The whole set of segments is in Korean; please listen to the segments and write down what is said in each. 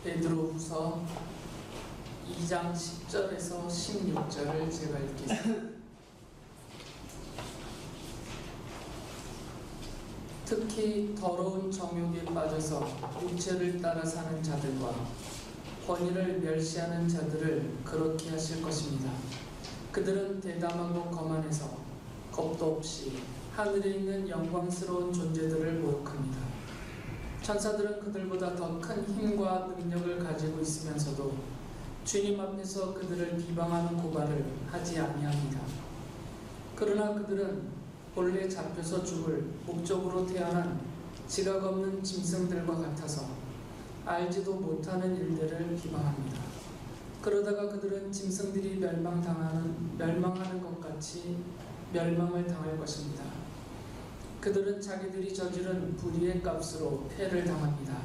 베드로후서 2장 10절에서 16절을 제가 읽겠습니다. 특히 더러운 정욕에 빠져서 육체를 따라 사는 자들과 권위를 멸시하는 자들을 그렇게 하실 것입니다. 그들은 대담하고 거만해서 겁도 없이 하늘에 있는 영광스러운 존재들을 모욕합니다. 천사들은 그들보다 더 큰 힘과 능력을 가지고 있으면서도 주님 앞에서 그들을 비방하는 고발을 하지 아니합니다. 그러나 그들은 본래 잡혀서 죽을 목적으로 태어난 지각 없는 짐승들과 같아서 알지도 못하는 일들을 비방합니다. 그러다가 그들은 짐승들이 멸망하는 것 같이 멸망을 당할 것입니다. 그들은 자기들이 저지른 불의의 값으로 패를 당합니다.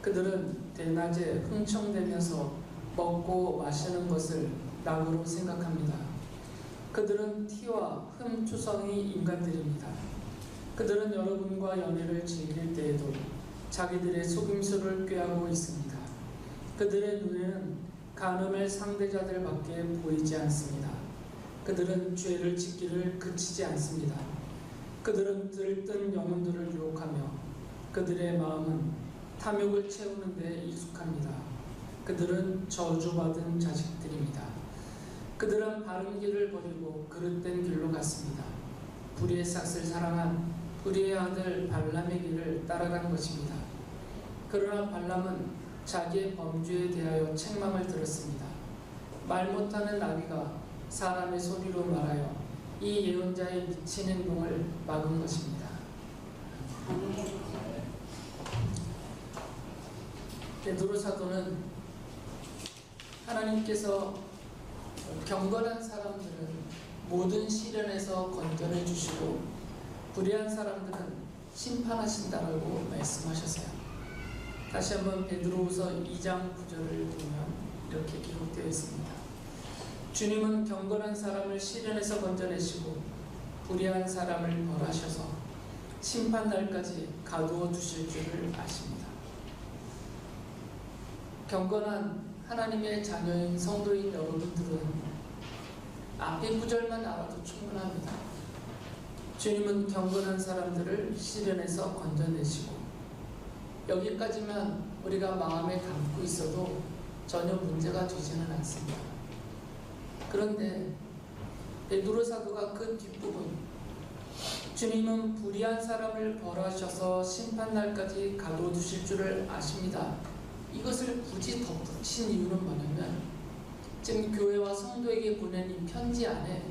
그들은 대낮에 흥청대면서 먹고 마시는 것을 낙으로 생각합니다. 그들은 티와 흠투성이 인간들입니다. 그들은 여러분과 연애를 즐길 때에도 자기들의 속임수를 꾀하고 있습니다. 그들의 눈에는 간음의 상대자들밖에 보이지 않습니다. 그들은 죄를 짓기를 그치지 않습니다. 그들은 들뜬 영혼들을 유혹하며 그들의 마음은 탐욕을 채우는 데 익숙합니다. 그들은 저주받은 자식들입니다. 그들은 바른 길을 버리고 그릇된 길로 갔습니다. 불의의 싹을 사랑한 불의의 아들 발람의 길을 따라간 것입니다. 그러나 발람은 자기의 범죄에 대하여 책망을 들었습니다. 말 못하는 나귀가 사람의 소리로 말하여 이 예언자의 미친 행동을 막은 것입니다. 베드로 사도는 하나님께서 경건한 사람들은 모든 시련에서 건져내 주시고 불의한 사람들은 심판하신다라고 말씀하셨어요. 다시 한번 베드로후서 2장 9절을 보면 이렇게 기록되어 있습니다. 주님은 경건한 사람을 시련에서 건져내시고 불의한 사람을 벌하셔서 심판날까지 가두어 두실 줄을 아십니다. 경건한 하나님의 자녀인 성도인 여러분들은 앞에 구절만 알아도 충분합니다. 주님은 경건한 사람들을 시련에서 건져내시고 여기까지만 우리가 마음에 담고 있어도 전혀 문제가 되지는 않습니다. 그런데 베드로 사도가 그 뒷부분 주님은 불의한 사람을 벌하셔서 심판날까지 가둬두실 줄을 아십니다. 이것을 굳이 덧붙인 이유는 뭐냐면 지금 교회와 성도에게 보낸 이 편지 안에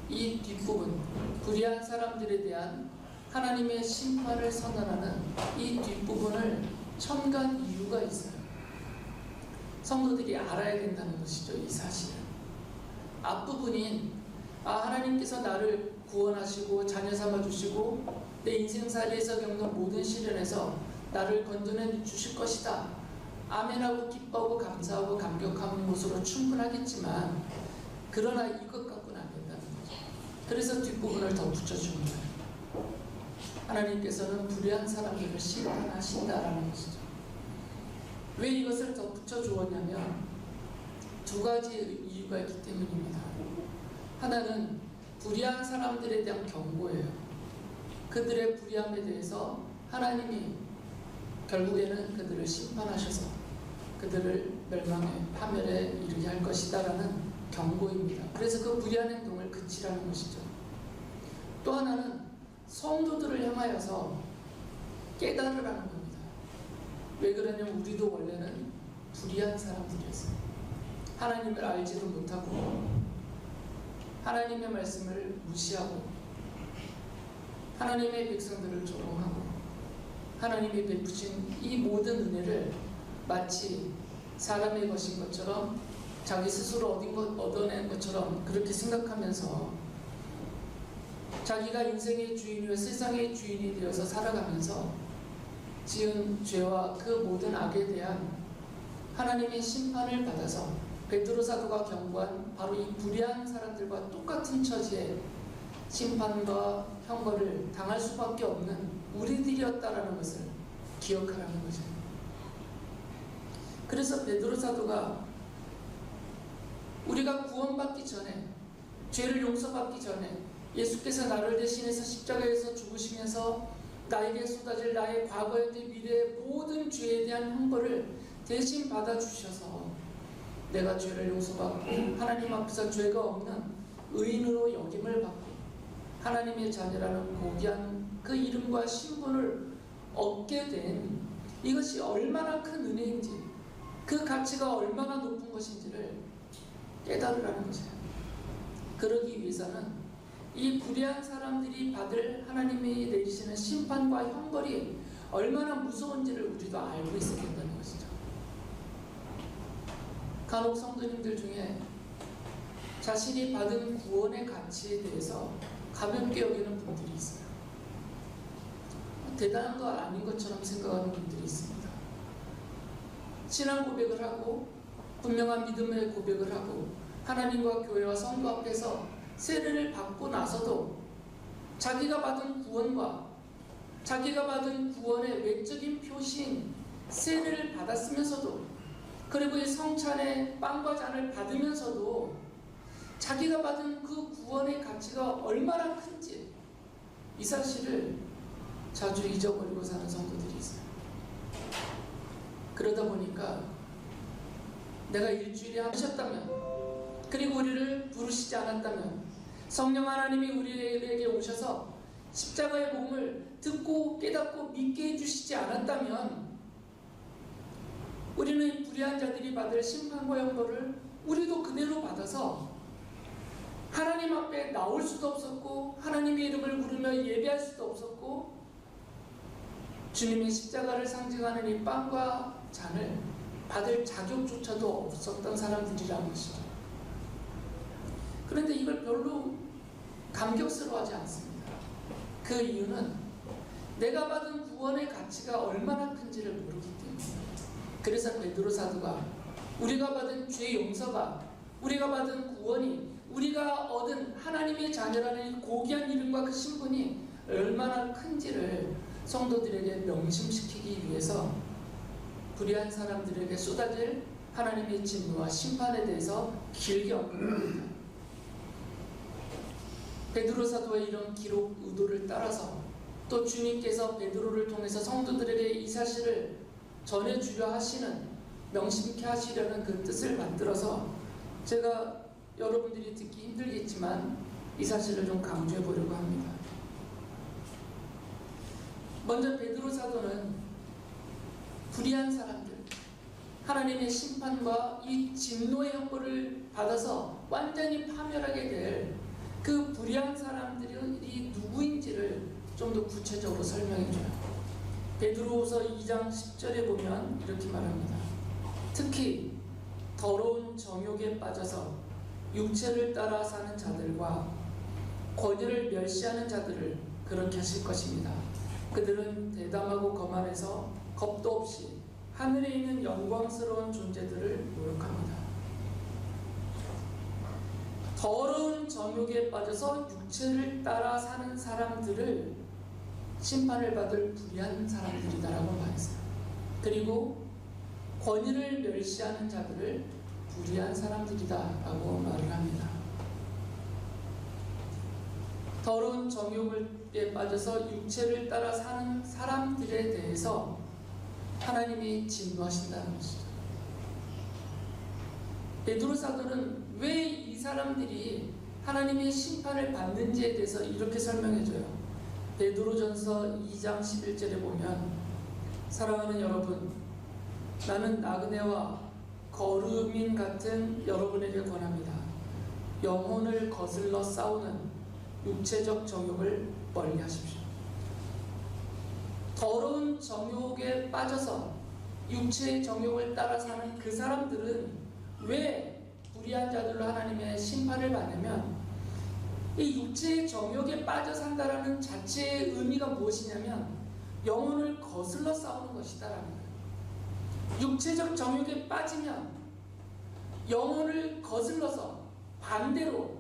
이 뒷부분 불의한 사람들에 대한 하나님의 심판을 선언하는 이 뒷부분을 첨가한 이유가 있어요. 성도들이 알아야 된다는 것이죠. 이 사실을. 앞부분인 하나님께서 나를 구원하시고 자녀 삼아주시고 내 인생살이에서 겪는 모든 시련에서 나를 건져내 주실 것이다. 아멘하고 기뻐하고 감사하고 감격하는 것으로 충분하겠지만 그러나 이것 갖고는 안 된다는 거죠. 그래서 뒷부분을 더 붙여주는 거예요. 하나님께서는 불의한 사람들을 심판하신다라는 것이죠. 왜 이것을 더 붙여주었냐면 두 가지 이유가 있기 때문입니다. 하나는 불의한 사람들에 대한 경고예요. 그들의 불의함에 대해서 하나님이 결국에는 그들을 심판하셔서 그들을 멸망의 파멸에 이르게 할 것이다 라는 경고입니다. 그래서 그 불의한 행동을 그치라는 것이죠. 또 하나는 성도들을 향하여서 깨달으라는 겁니다. 왜 그러냐면 우리도 원래는 불의한 사람들이었어요. 하나님을 알지도 못하고 하나님의 말씀을 무시하고 하나님의 백성들을 조롱하고 하나님이 베푸신 이 모든 은혜를 마치 사람의 것인 것처럼 자기 스스로 얻어낸 것처럼 그렇게 생각하면서 자기가 인생의 주인이며 세상의 주인이 되어서 살아가면서 지은 죄와 그 모든 악에 대한 하나님의 심판을 받아서 베드로 사도가 경고한 바로 이 불의한 사람들과 똑같은 처지에 심판과 형벌을 당할 수밖에 없는 우리들이었다라는 것을 기억하라는 거죠. 그래서 베드로 사도가 우리가 구원받기 전에, 죄를 용서받기 전에 예수께서 나를 대신해서 십자가에서 죽으시면서 나에게 쏟아질 나의 과거의 미래의 모든 죄에 대한 형벌을 대신 받아주셔서 내가 죄를 용서받고 하나님 앞에서 죄가 없는 의인으로 여김을 받고 하나님의 자녀라는 고귀한 그 이름과 신분을 얻게 된 이것이 얼마나 큰 은혜인지, 그 가치가 얼마나 높은 것인지를 깨달으라는 것이에요. 그러기 위해서는 이 불의한 사람들이 받을 하나님이 내리시는 심판과 형벌이 얼마나 무서운지를 우리도 알고 있어야 된다는 것이죠. 간혹 성도님들 중에 자신이 받은 구원의 가치에 대해서 가볍게 여기는 분들이 있어요. 대단한 거 아닌 것처럼 생각하는 분들이 있습니다. 신앙 고백을 하고 분명한 믿음의 고백을 하고 하나님과 교회와 성도 앞에서 세례를 받고 나서도 자기가 받은 구원과 자기가 받은 구원의 외적인 표시인 세례를 받았으면서도, 그리고 이 성찬의 빵과 잔을 받으면서도 자기가 받은 그 구원의 가치가 얼마나 큰지 이 사실을 자주 잊어버리고 사는 성도들이 있어요. 그러다 보니까 내가 일주일에 하셨다면, 그리고 우리를 부르시지 않았다면, 성령 하나님이 우리에게 오셔서 십자가의 복음을 듣고 깨닫고 믿게 해주시지 않았다면 우리는 이 불의한 자들이 받을 심판과 형벌을 우리도 그대로 받아서 하나님 앞에 나올 수도 없었고 하나님의 이름을 부르며 예배할 수도 없었고 주님의 십자가를 상징하는 이 빵과 잔을 받을 자격조차도 없었던 사람들이라는 것이죠. 그런데 이걸 별로 감격스러워하지 않습니다. 그 이유는 내가 받은 구원의 가치가 얼마나 큰지를 모르기 때문입니다. 그래서 베드로 사도가 우리가 받은 죄 용서가, 우리가 받은 구원이, 우리가 얻은 하나님의 자녀라는 고귀한 이름과 그 신분이 얼마나 큰지를 성도들에게 명심시키기 위해서 불의한 사람들에게 쏟아질 하나님의 진노와 심판에 대해서 길게 언급합니다. 베드로 사도의 이런 기록 의도를 따라서 또 주님께서 베드로를 통해서 성도들에게 이 사실을 전해주려 하시는, 명심케 하시려는 그 뜻을 만들어서 제가 여러분들이 듣기 힘들겠지만 이 사실을 좀 강조해 보려고 합니다. 먼저 베드로 사도는 불의한 사람들, 하나님의 심판과 이 진노의 형벌을 받아서 완전히 파멸하게 될 그 불의한 사람들이 누구인지를 좀 더 구체적으로 설명해줘요. 베드로후서 2장 10절에 보면 이렇게 말합니다. 특히 더러운 정욕에 빠져서 육체를 따라 사는 자들과 권위를 멸시하는 자들을 그렇게 하실 것입니다. 그들은 대담하고 거만해서 겁도 없이 하늘에 있는 영광스러운 존재들을 모욕합니다. 더러운 정욕에 빠져서 육체를 따라 사는 사람들을 심판을 받을 불의한 사람들이다라고 말했어요. 그리고 권위를 멸시하는 자들을 불의한 사람들이다라고 말을 합니다. 더러운 정욕에 빠져서 육체를 따라 사는 사람들에 대해서 하나님이 진노하신다는 것이죠. 베드로 사도는 왜 이 사람들이 하나님의 심판을 받는지에 대해서 이렇게 설명해줘요. 베드로전서 2장 11절에 보면 사랑하는 여러분, 나는 나그네와 거루민 같은 여러분에게 권합니다. 영혼을 거슬러 싸우는 육체적 정욕을 멀리 하십시오. 더러운 정욕에 빠져서 육체의 정욕을 따라 사는 그 사람들은 왜 불의한 자들로 하나님의 심판을 받으면 이 육체의 정욕에 빠져 산다라는 자체의 의미가 무엇이냐면 영혼을 거슬러 싸우는 것이다라는 거예요. 육체적 정욕에 빠지면 영혼을 거슬러서 반대로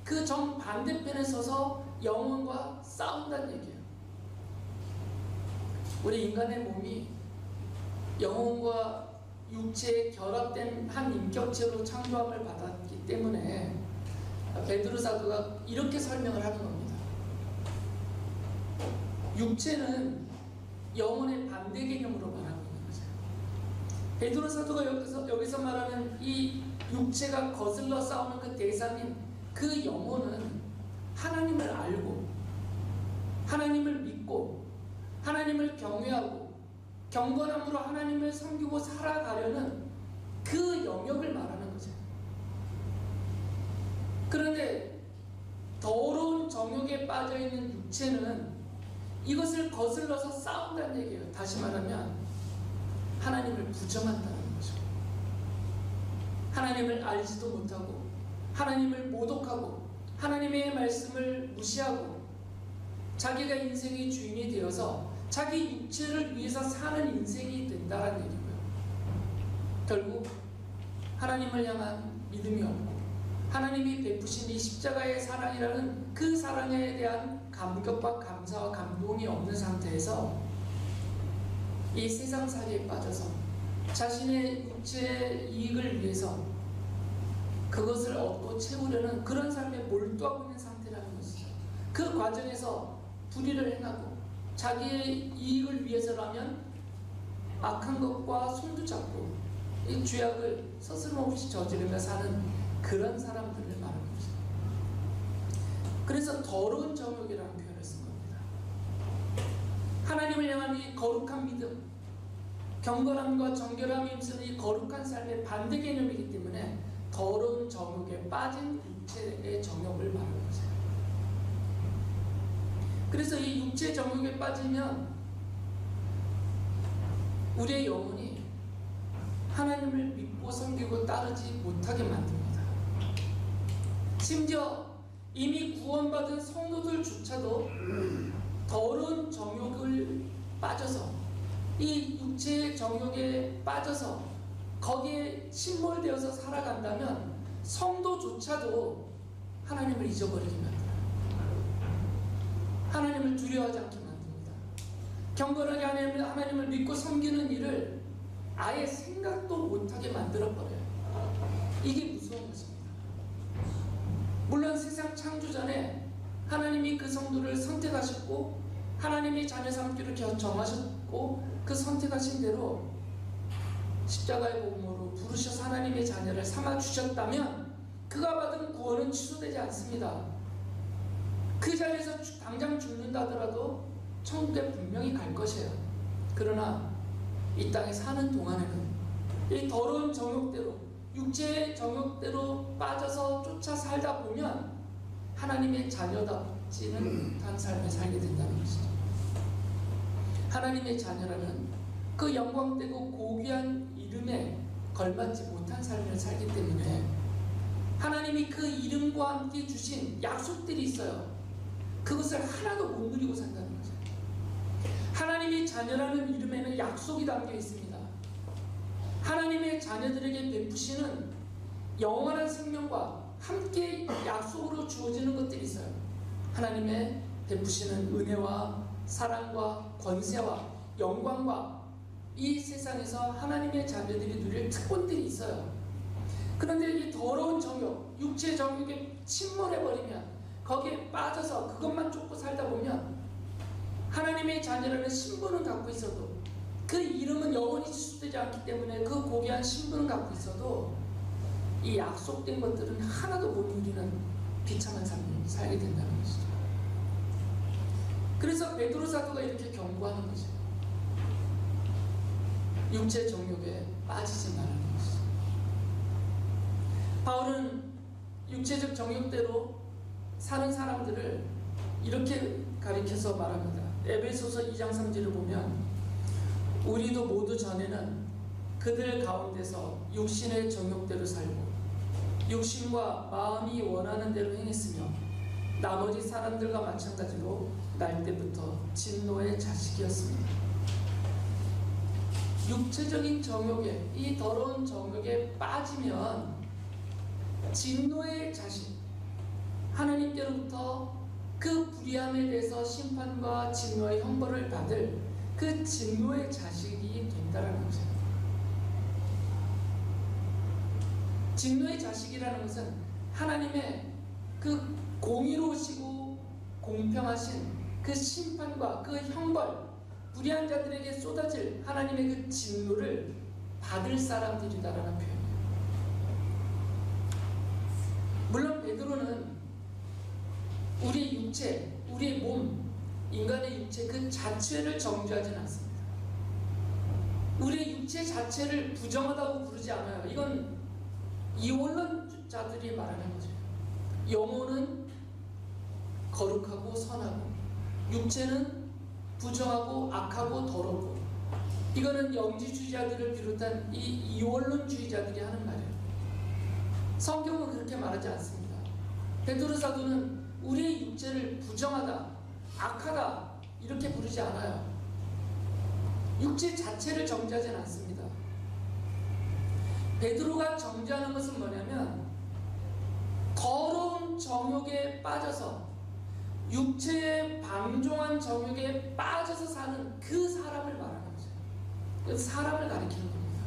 그 정반대편에 서서 영혼과 싸운다는 얘기예요. 우리 인간의 몸이 영혼과 육체에 결합된 한 인격체로 창조함을 받았기 때문에 베드로 사도가 이렇게 설명을 하는 겁니다. 육체는 영혼의 반대 개념으로 말하고 있는 거죠. 베드로 사도가 여기서 말하는 이 육체가 거슬러 싸우는 그 대상인 그 영혼은 하나님을 알고 하나님을 믿고 하나님을 경외하고 경건함으로 하나님을 섬기고 살아가려는 그 영역을 말하는 거죠. 그런데 더러운 정욕에 빠져있는 육체는 이것을 거슬러서 싸운다는 얘기예요. 다시 말하면 하나님을 부정한다는 거죠. 하나님을 알지도 못하고 하나님을 모독하고 하나님의 말씀을 무시하고 자기가 인생의 주인이 되어서 자기 육체를 위해서 사는 인생이 된다는 얘기고요. 결국 하나님을 향한 믿음이 없고 하나님이 베푸신 이 십자가의 사랑이라는 그 사랑에 대한 감격과 감사와 감동이 없는 상태에서 이 세상살이에 빠져서 자신의 육체의 이익을 위해서 그것을 얻고 채우려는 그런 삶에 몰두하고 있는 상태라는 것이죠. 그 과정에서 불의를 행하고 자기의 이익을 위해서라면 악한 것과 손도 잡고 이 죄악을 서슴없이 저지르며 사는 그런 사람들을 말하는 것이죠. 그래서 더러운 정욕이라는 표현을 쓴 겁니다. 하나님을 향한 이 거룩한 믿음, 경건함과 정결함이 힘쓰는 이 거룩한 삶의 반대 개념이기 때문에 더러운 정욕에 빠진 육체의 정욕을 말하는 거죠. 그래서 이 육체 정욕에 빠지면 우리의 영혼이 하나님을 믿고 섬기고 따르지 못하게 만듭니다. 심지어 이미 구원받은 성도들조차도 더러운 정욕을 빠져서 이 육체의 정욕에 빠져서 거기에 침몰되어서 살아간다면 성도조차도 하나님을 잊어버리게 만듭니다. 하나님을 두려워하지 않게 만듭니다. 경건하게 하나님을 믿고 섬기는 일을 아예 생각도 못하게 만들어버려요. 이게 무서운 것입니다. 물론 세상 창조 전에 하나님이 그 성도를 선택하셨고 하나님이 자녀 삼기로 정하셨고 그 선택하신 대로 십자가의 복음으로 부르셔서 하나님의 자녀를 삼아주셨다면 그가 받은 구원은 취소되지 않습니다. 그 자리에서 당장 죽는다 하더라도 천국에 분명히 갈 것이에요. 그러나 이 땅에 사는 동안에는 이 더러운 정욕대로 육체의 정욕대로 빠져서 쫓아 살다 보면 하나님의 자녀답지는 못한 삶을 살게 된다는 것이죠. 하나님의 자녀라는 그 영광되고 고귀한 이름에 걸맞지 못한 삶을 살기 때문에 하나님이 그 이름과 함께 주신 약속들이 있어요. 그것을 하나도 못 누리고 산다는 거죠. 하나님의 자녀라는 이름에는 약속이 담겨 있습니다. 하나님의 자녀들에게 베푸시는 영원한 생명과 함께 약속으로 주어지는 것들이 있어요. 하나님의 베푸시는 은혜와 사랑과 권세와 영광과 이 세상에서 하나님의 자녀들이 누릴 특권들이 있어요. 그런데 이 더러운 정욕, 육체 정욕에 침몰해버리면 거기에 빠져서 그것만 쫓고 살다 보면 하나님의 자녀라는 신분은 갖고 있어도 그 이름은 영원히 취소되지 않기 때문에 그 고귀한 신분은 갖고 있어도 이 약속된 것들은 하나도 못 누리는 비참한 삶을 살게 된다는 것이죠. 그래서 베드로 사도가 이렇게 경고하는 거죠. 육체 정욕에 빠지지 말라는 것이죠. 바울은 육체적 정욕대로 사는 사람들을 이렇게 가리켜서 말합니다. 에베소서 2장 3절을 보면 우리도 모두 전에는 그들 가운데서 육신의 정욕대로 살고 육신과 마음이 원하는 대로 행했으며 나머지 사람들과 마찬가지로 날 때부터 진노의 자식이었습니다. 육체적인 정욕에, 이 더러운 정욕에 빠지면 진노의 자식, 하나님께로부터 그 불의함에 대해서 심판과 진노의 형벌을 받을 그 진노의 자식이 된다는 거죠. 진노의 자식이라는 것은 하나님의 그 공의로우시고 공평하신 그 심판과 그 형벌, 불의한 자들에게 쏟아질 하나님의 그 진노를 받을 사람들이다라는 표현이에요. 물론 베드로는 우리의 육체, 우리의 몸, 인간의 육체 그 자체를 정죄하지는 않습니다. 우리의 육체 자체를 부정하다고 부르지 않아요. 이건 이원론자들이 말하는 거죠. 영혼은 거룩하고 선하고 육체는 부정하고 악하고 더럽고, 이거는 영지주의자들을 비롯한 이 이원론주의자들이 하는 말이에요. 성경은 그렇게 말하지 않습니다. 베드로 사도는 우리의 육체를 부정하다, 악하다 이렇게 부르지 않아요. 육체 자체를 정죄하지는 않습니다. 베드로가 정죄하는 것은 뭐냐면 더러운 정욕에 빠져서, 육체의 방종한 정욕에 빠져서 사는 그 사람을 말하는 거죠. 그 사람을 가리키는 겁니다.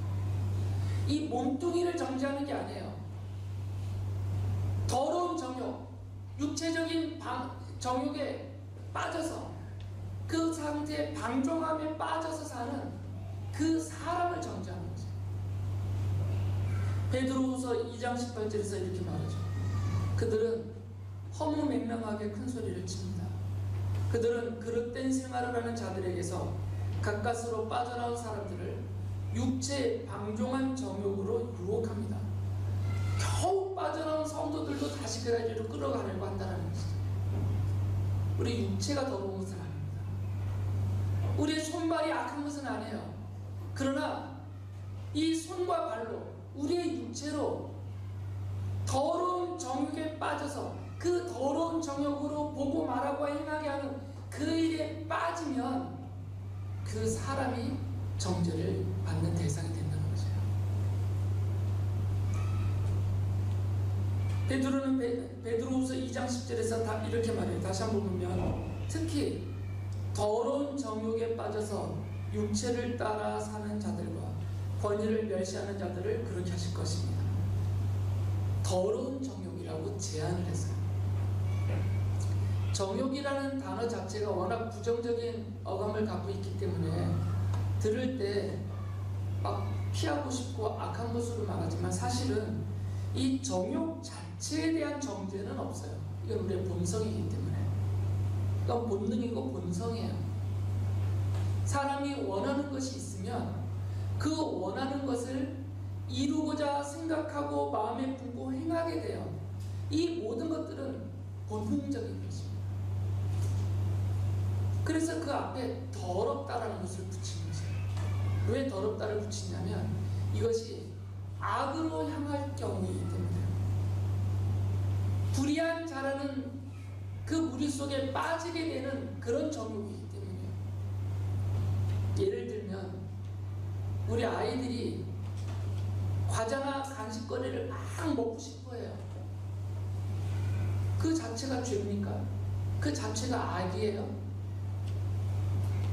이 몸뚱이를 정죄하는 게 아니에요. 더러운 정욕, 육체적인 정욕에 빠져서 그 상태의 방종함에 빠져서 사는 그 사람을 정죄하는 거죠. 베드로후서 2장 18절에서 이렇게 말하죠. 그들은 허무맹랑하게 큰 소리를 칩니다. 그들은 그릇된 생활을 하는 자들에게서 가까스로 빠져나온 사람들을 육체의 방종한 정욕으로 유혹합니다. 겨우 빠져나온 성도들도 다시 그 자리로 끌어가려고 한다는 것이죠. 우리 육체가 더러운 것은 아닙니다. 우리의 손발이 악한 것은 아니에요. 그러나 이 손과 발로, 우리의 육체로 더러운 정욕에 빠져서 그 더러운 정욕으로 보고 말하고 행하게 하는 그 일에 빠지면 그 사람이 정죄를 받는 대상이 된다는 거죠. 베드로는 베드로후서 2장 10절에서 이렇게 말해요. 다시 한번 보면 특히 더러운 정욕에 빠져서 육체를 따라 사는 자들과 권위를 멸시하는 자들을 그렇게 하실 것입니다. 더러운 정욕이라고 제안을 했어요. 정욕이라는 단어 자체가 워낙 부정적인 어감을 갖고 있기 때문에 들을 때 막 피하고 싶고 악한 것으로 말하지만 사실은 이 정욕 자체에 대한 정죄는 없어요. 이건 우리의 본성이기 때문에. 이건 본능이고 본성이에요. 사람이 원하는 것이 있으면 그 원하는 것을 이루고자 생각하고 마음에 품고 행하게 돼요. 이 모든 것들은 본능적인 것입니다. 그래서 그 앞에 더럽다라는 것을 붙인 것이에요. 왜 더럽다를 붙이냐면 이것이 악으로 향할 경우이기 때문에, 불의한 자라는 그 무리 속에 빠지게 되는 그런 정욕이기 때문이에요. 예를 들면 우리 아이들이 과자나 간식거리를 막 먹고 싶어해요. 그 자체가 죄입니까? 그 자체가 악이에요?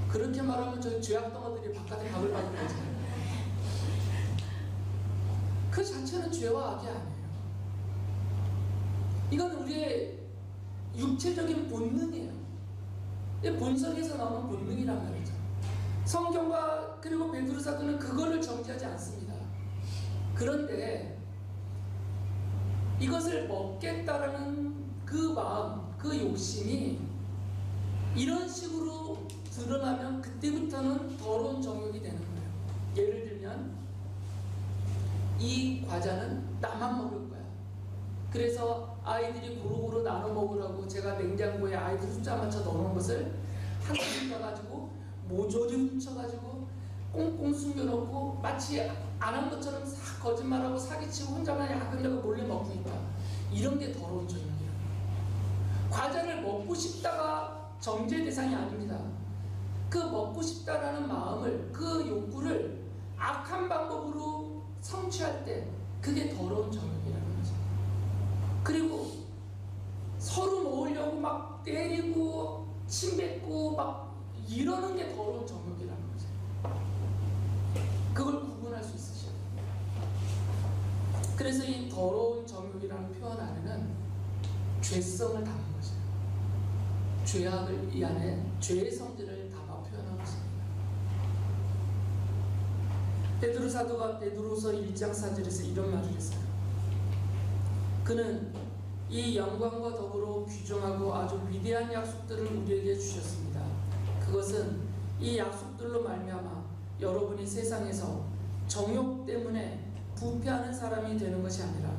그렇게 말하면 저희 죄악덩어들이 바깥에 밥을 받는 거잖아요. 그 자체는 죄와 악이 아니에요. 이건 우리의 육체적인 본능이에요. 본성에서 나오는 본능이란 말이죠. 성경과 그리고 베드로 사도는 그거를 정죄하지 않습니다. 그런데 이것을 먹겠다라는 그 마음, 그 욕심이 이런 식으로 드러나면 그때부터는 더러운 정욕이 되는 거예요. 예를 들면 이 과자는 나만 먹을 거야. 그래서 아이들이 고루고루 나눠 먹으라고 제가 냉장고에 아이들 숫자 맞춰 넣어놓은 것을 한 그릇 가지고 모조리 훔쳐가지고 꽁꽁 숨겨놓고 마치 안 한 것처럼 싹 거짓말하고 사기치고 혼자만 야근다고 몰래 먹고 있다. 이런 게 더러운 정욕이에요. 과자를 먹고 싶다가 정죄 대상이 아닙니다. 그 먹고 싶다라는 마음을, 그 욕구를 악한 방법으로 성취할 때 그게 더러운 정욕이라는 거죠. 그리고 서로 모으려고 막 때리고 침 뱉고 막 이러는 게 더러운 정욕이라는 거죠. 그걸 구분할 수 있으셔야 돼요. 그래서 이 더러운 정욕이라는 표현 안에는 죄성을 담은 거죠. 죄악을 이 안에 죄의 성질을 담아 표현한 것입니다. 베드로 사도가 베드로서 1장 4절에서 이런 말을 했어요. 그는 이 영광과 더불어 귀중하고 아주 위대한 약속들을 우리에게 주셨습니다. 그것은 이 약속들로 말미암아 여러분이 세상에서 정욕 때문에 부패하는 사람이 되는 것이 아니라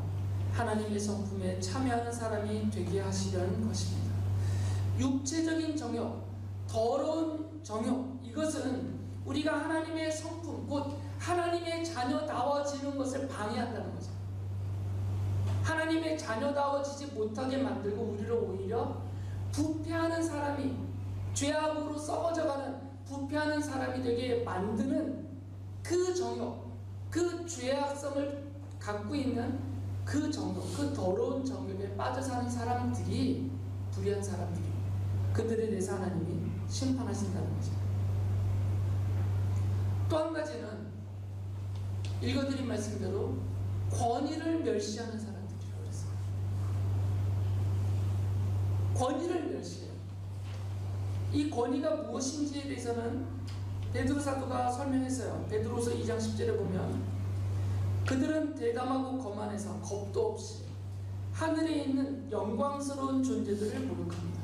하나님의 성품에 참여하는 사람이 되게 하시려는 것입니다. 육체적인 정욕, 더러운 정욕, 이것은 우리가 하나님의 성품, 곧 하나님의 자녀다워지는 것을 방해한다는 거죠. 하나님의 자녀다워지지 못하게 만들고 우리를 오히려 부패하는 사람이, 죄악으로 썩어져가는 부패하는 사람이 되게 만드는 그 정욕, 그 죄악성을 갖고 있는 그 정욕, 그 더러운 정욕에 빠져 사는 사람들이 불의한 사람들이, 그들에 대해서 하나님이 심판하신다는 거죠. 또 한 가지는 읽어드린 말씀대로 권위를 멸시하는 사람들이라고 그랬어요. 권위를 멸시해요. 이 권위가 무엇인지에 대해서는 베드로 사도가 설명했어요. 베드로서 2장 10절에 보면 그들은 대담하고 거만해서 겁도 없이 하늘에 있는 영광스러운 존재들을 모욕합니다.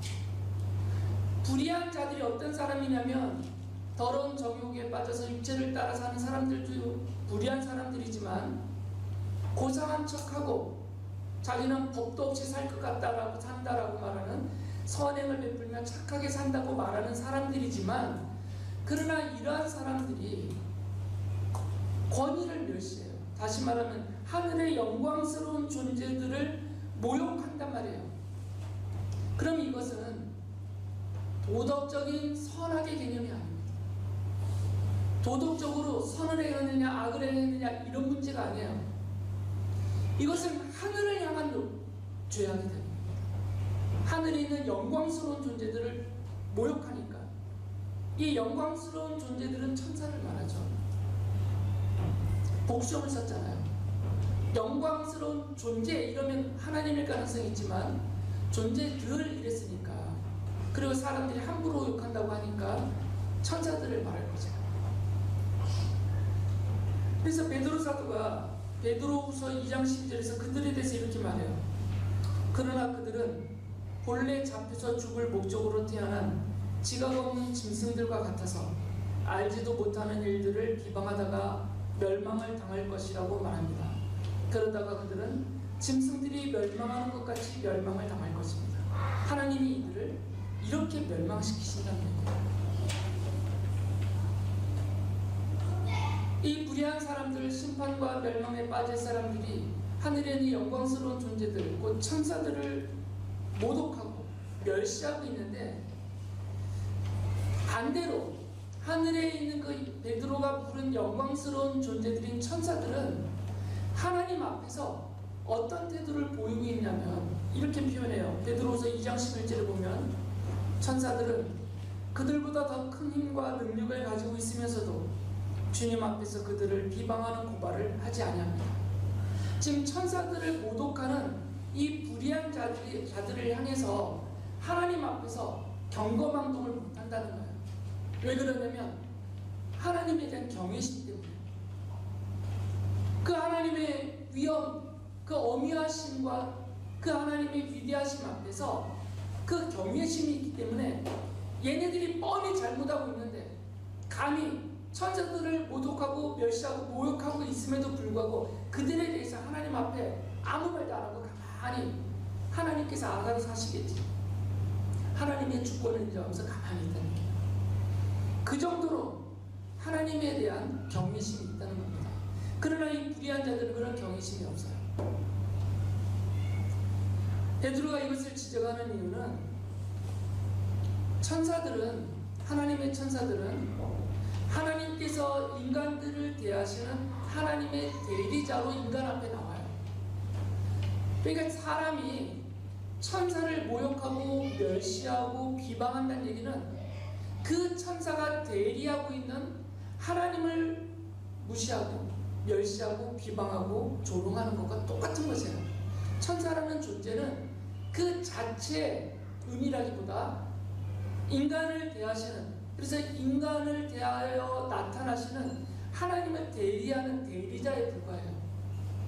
불의한 자들이 어떤 사람이냐면 더러운 정욕에 빠져서 육체를 따라 사는 사람들도 불의한 사람들이지만 고상한 척하고 자기는 법도 없이 살 것 같다라고 산다라고 말하는, 선행을 베풀며 착하게 산다고 말하는 사람들이지만, 그러나 이러한 사람들이 권위를 멸시해요. 다시 말하면 하늘의 영광스러운 존재들을 모욕한단 말이에요. 그럼 이것은 도덕적인 선악의 개념이 아닙니다. 도덕적으로 선을 행하느냐 악을 행하느냐 이런 문제가 아니에요. 이것은 하늘을 향한 죄악이 됩니다. 하늘에 있는 영광스러운 존재들을 모욕하니까. 이 영광스러운 존재들은 천사를 말하죠. 복수형을 썼잖아요. 영광스러운 존재 이러면 하나님일 가능성이 있지만 존재들 이랬으니까, 그리고 사람들이 함부로 욕한다고 하니까 천사들을 말할 거죠. 그래서 베드로 사도가 베드로후서 2장 10절에서 그들에 대해서 이렇게 말해요. 그러나 그들은 본래 잡혀서 죽을 목적으로 태어난 지각 없는 짐승들과 같아서 알지도 못하는 일들을 비방하다가 멸망을 당할 것이라고 말합니다. 그러다가 그들은 짐승들이 멸망하는 것 같이 멸망을 당할 것입니다. 하나님이 이들을 이렇게 멸망시키신다는 얘기예요. 이 불의한 사람들, 심판과 멸망에 빠질 사람들이 하늘에 있는 영광스러운 존재들, 곧 천사들을 모독하고 멸시하고 있는데, 반대로 하늘에 있는 그 베드로가 부른 영광스러운 존재들인 천사들은 하나님 앞에서 어떤 태도를 보이고 있냐면 이렇게 표현해요. 베드로서 2장 11절에 보면 천사들은 그들보다 더 큰 힘과 능력을 가지고 있으면서도 주님 앞에서 그들을 비방하는 고발을 하지 아니합니다. 지금 천사들을 모독하는 이 불의한 자들을 향해서 하나님 앞에서 경거망동을 못한다는 거예요. 왜 그러냐면 하나님에 대한 경외심 때문에. 그 하나님의 위엄, 그 어미하심과 그 하나님의 위대하심 앞에서 그 경외심이 있기 때문에 얘네들이 뻔히 잘못하고 있는데 감히 천사들을 모독하고 멸시하고 모욕하고 있음에도 불구하고 그들에 대해서 하나님 앞에 아무 말도 안 하고 가만히 하나님께서 알아서 사시겠지, 하나님의 주권을 인정하면서 가만히 있다는 거예요. 그 정도로 하나님에 대한 경외심이 있다는 겁니다. 그러나 이 불의한 자들은 그런 경외심이 없어요. 베드로가 이것을 지적하는 이유는 천사들은, 하나님의 천사들은 하나님께서 인간들을 대하시는 하나님의 대리자로 인간 앞에 나와요. 그러니까 사람이 천사를 모욕하고 멸시하고 비방한다는 얘기는 그 천사가 대리하고 있는 하나님을 무시하고 멸시하고 비방하고 조롱하는 것과 똑같은 것이에요. 천사라는 존재는 그 자체의 의미라기보다 인간을 대하시는, 그래서 인간을 대하여 나타나시는 하나님을 대리하는 대리자에 불과해요.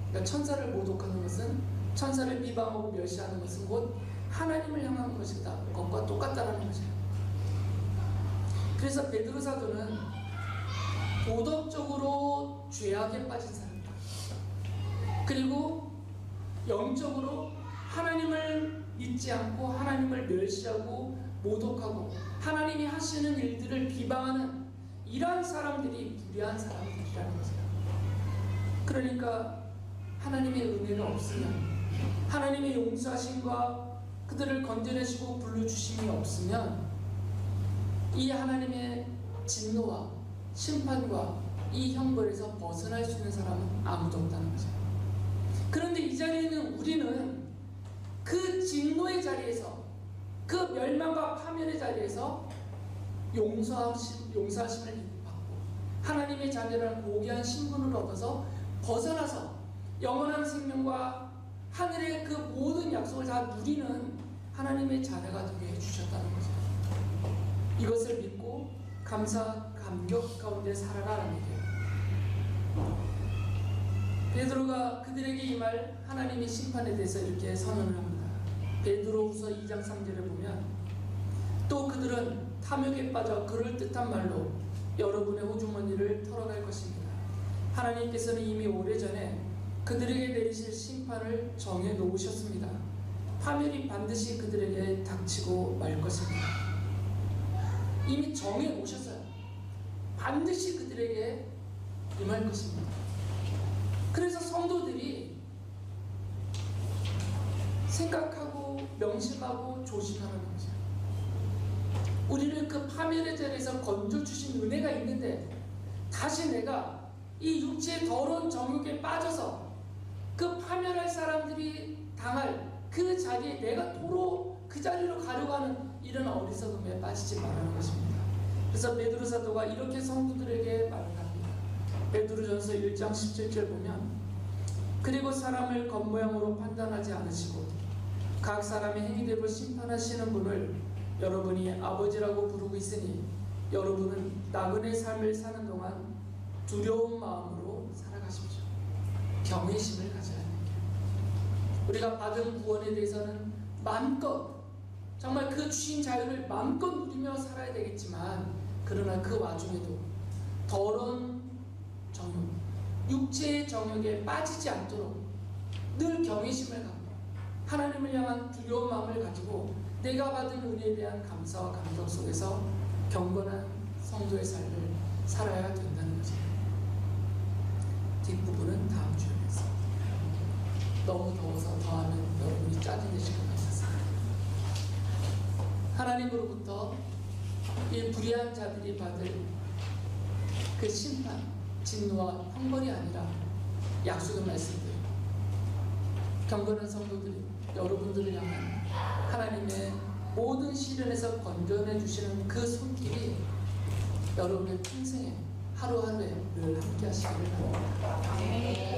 그러니까 천사를 모독하는 것은, 천사를 비방하고 멸시하는 것은 곧 하나님을 향한 것이다. 그것과 똑같다는 것이에요. 그래서 베드로 사도는 도덕적으로 죄악에 빠진 사람이다. 그리고 영적으로 하나님을 믿지 않고 하나님을 멸시하고 모독하고 하나님이 하시는 일들을 비방하는 이러한 사람들이 무례한 사람들이라는 거죠. 그러니까 하나님의 은혜가 없으면, 하나님의 용서하심과 그들을 건져내시고 불러주심이 없으면 이 하나님의 진노와 심판과 이 형벌에서 벗어날 수 있는 사람은 아무도 없다는 거죠. 그런데 이 자리에 있는 우리는 그 진노의 자리에서, 그 멸망과 파멸의 자리에서 용서하심을 받고 하나님의 자녀라는 고귀한 신분을 얻어서 벗어나서 영원한 생명과 하늘의 그 모든 약속을 다 누리는 하나님의 자녀가 되게 해주셨다는 거죠. 이것을 믿고 감격 가운데 살아가라는 얘기예요. 베드로가 그들에게 이 말, 하나님의 심판에 대해서 이렇게 선언을 합니다. 베드로후서 2장 3절에 보면, 또 그들은 탐욕에 빠져 그럴듯한 말로 여러분의 호주머니를 털어갈 것입니다. 하나님께서는 이미 오래전에 그들에게 내리실 심판을 정해 놓으셨습니다. 파멸이 반드시 그들에게 닥치고 말 것입니다. 이미 정해 놓으셨어요. 반드시 그들에게 임할 것입니다. 그래서 성도들이 생각하고 명심하고 조심하는 거죠. 우리를 그 파멸의 자리에서 건져주신 은혜가 있는데 다시 내가 이 육체의 더러운 정욕에 빠져서 그 파멸할 사람들이 당할 그 자리에 내가 도로 그 자리로 가려고 하는 이런 어리석음에 빠지지 말라는 것입니다. 그래서 베드로 사도가 이렇게 성도들에게 말을 합니다. 베드로전서 1장 17절 보면, 그리고 사람을 겉모양으로 판단하지 않으시고 각 사람의 행위대로 심판하시는 분을 여러분이 아버지라고 부르고 있으니 여러분은 나그네 삶을 사는 동안 두려운 마음으로 살아가십시오. 경외심을 가져야 합니다. 우리가 받은 구원에 대해서는 마음껏, 정말 그 주신 자유를 마음껏 누리며 살아야 되겠지만, 그러나 그 와중에도 더러운 정욕, 육체의 정욕에 빠지지 않도록 늘 경외심을 갖고 하나님을 향한 두려운 마음을 가지고 내가 받은 은혜에 대한 감사와 감격 속에서 경건한 성도의 삶을 살아야 된다는 거죠. 뒷부분은 다음 주에 하겠습니다. 너무 더워서 더하면 여러분이 짜증내실 것 같았습니다. 하나님으로부터 이 불의한 자들이 받을 그 심판, 진노와 형벌이 아니라 약속의 말씀들, 경건한 성도들이 여러분들을 향한 하나님의 모든 시련에서 건져내 주시는 그 손길이 여러분의 평생에 하루하루에 늘 함께 하시기를 바랍니다.